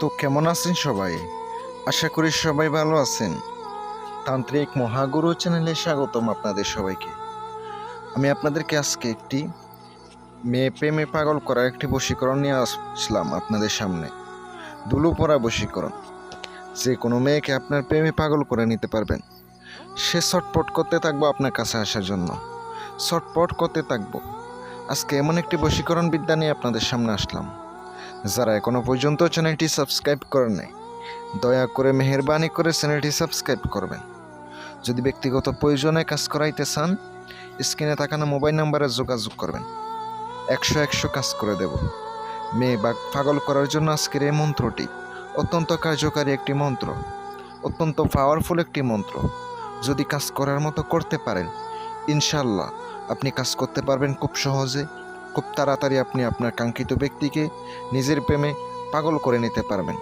তো কেমন আছেন সবাই? আশা করি সবাই ভালো আছেন। তান্ত্রিক মহাগুরু চ্যানেলে স্বাগতম আপনাদের সবাইকে। আমি আপনাদেরকে আজকে একটি মেয়ে প্রেমে পাগল করার একটি বশীকরণ নিয়ে আসলাম আপনাদের সামনে। দুলু পরা বশীকরণ। যে কোনো মেয়েকে আপনার প্রেমে পাগল করে নিতে পারবেন। সে ছটপট করতে থাকবো আপনার কাছে আসার জন্য, ছটপট করতে থাকবো। আজকে এমন একটি বশীকরণ বিদ্যা নিয়ে আপনাদের সামনে আসলাম। যারা এখনো পর্যন্ত চ্যানেলটি সাবস্ক্রাইব করেন নাই, দয়া করে মেহেরবানি করে চ্যানেলটি সাবস্ক্রাইব করবেন। যদি ব্যক্তিগত প্রয়োজনে কাজ করাইতে চান, স্ক্রিনে থাকানো মোবাইল নাম্বারে যোগাযোগ করবেন। 100 কাজ করে দেব। মেয়ে বা পাগল করার জন্য আজকের এই মন্ত্রটি অত্যন্ত কার্যকারী একটি মন্ত্র, অত্যন্ত পাওয়ারফুল একটি মন্ত্র। যদি কাজ করার মতো করতে পারেন, ইনশাল্লাহ আপনি কাজ করতে পারবেন খুব সহজে। খুব তাড়াতাড়ি আপনি আপনার কাঙ্ক্ষিত ব্যক্তিকে নিজের প্রেমে পাগল করে নিতে পারবেন।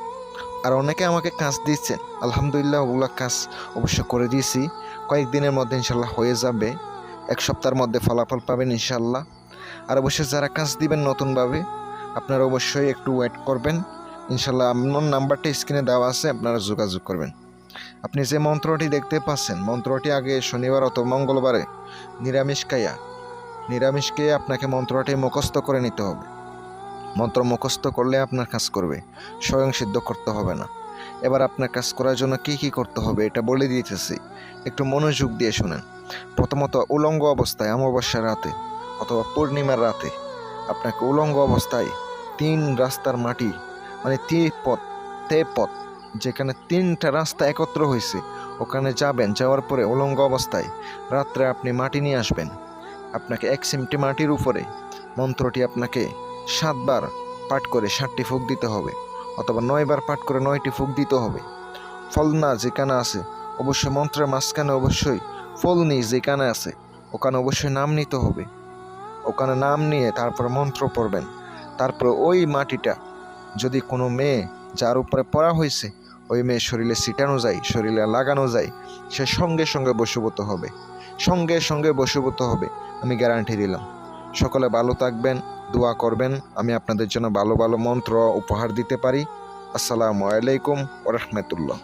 আর অনেকে আমাকে কাজ দিচ্ছেন, আলহামদুলিল্লাহ ওগুলো কাজ অবশ্য করে দিয়েছি। কয়েকদিনের মধ্যে ইনশাল্লাহ হয়ে যাবে, 1 সপ্তাহের মধ্যে ফলাফল পাবেন ইনশাল্লাহ। আর অবশ্যই যারা কাজ দিবেন নতুনভাবে, আপনারা অবশ্যই একটু ওয়েট করবেন। ইনশাল্লাহ আমার নাম্বারটা স্ক্রিনে দেওয়া আছে, আপনারা যোগাযোগ করবেন। আপনি যে মন্ত্রটি দেখতে পাচ্ছেন, মন্ত্রটি আগে শনিবার অথবা মঙ্গলবারে নিরামিষ খেয়ে আপনাকে মন্ত্রটি মুখস্থ করে নিতে হবে। মন্ত্র মুখস্থ করলে আপনার কাজ করবে, স্বয়ং সিদ্ধ করতে হবে না। এবার আপনার কাজ করার জন্য কি করতে হবে এটা বলে দিতেছি, একটু মনোযোগ দিয়ে শুনেন। প্রথমত উলঙ্গ অবস্থায় অমাবস্যার রাতে অথবা পূর্ণিমার রাতে আপনাকে উলঙ্গ অবস্থায় 3 রাস্তার মাটি, মানে তে পথ যেখানে 3টা রাস্তা একত্র হয়েছে ওখানে যাবেন। যাওয়ার পরে উলঙ্গ অবস্থায় রাত্রে আপনি মাটি নিয়ে আসবেন। আপনাকে 1 চিমটি মাটির উপরে মন্ত্রটি আপনাকে 7 বার পাঠ করে 7টি ফুঁক দিতে হবে, অথবা 9 বার পাঠ করে 9টি ফুঁক দিতে হবে। ফল না যেখানে আছে, অবশ্যই মন্ত্রের মাঝখানে অবশ্যই ফল নেই যেখানে আছে ওখানে অবশ্যই নাম নিতে হবে। ওখানে নাম নিয়ে তারপর মন্ত্র পড়বেন। তারপর ওই মাটিটা যদি কোনো মেয়ে যার উপরে পড়া হয়েছে ওই মেয়ের শরীরে ছিটানো যায়, শরীরে লাগানো যায়, সে সঙ্গে সঙ্গে বশীভূত হবে, সঙ্গে সঙ্গে বশীভূত হবে, আমি গ্যারান্টি দিলাম। সকলে ভালো থাকবেন, দোয়া করবেন আমি আপনাদের জন্য ভালো ভালো মন্ত্র উপহার দিতে পারি। আসসালামু আলাইকুম ওয়া রাহমাতুল্লাহ।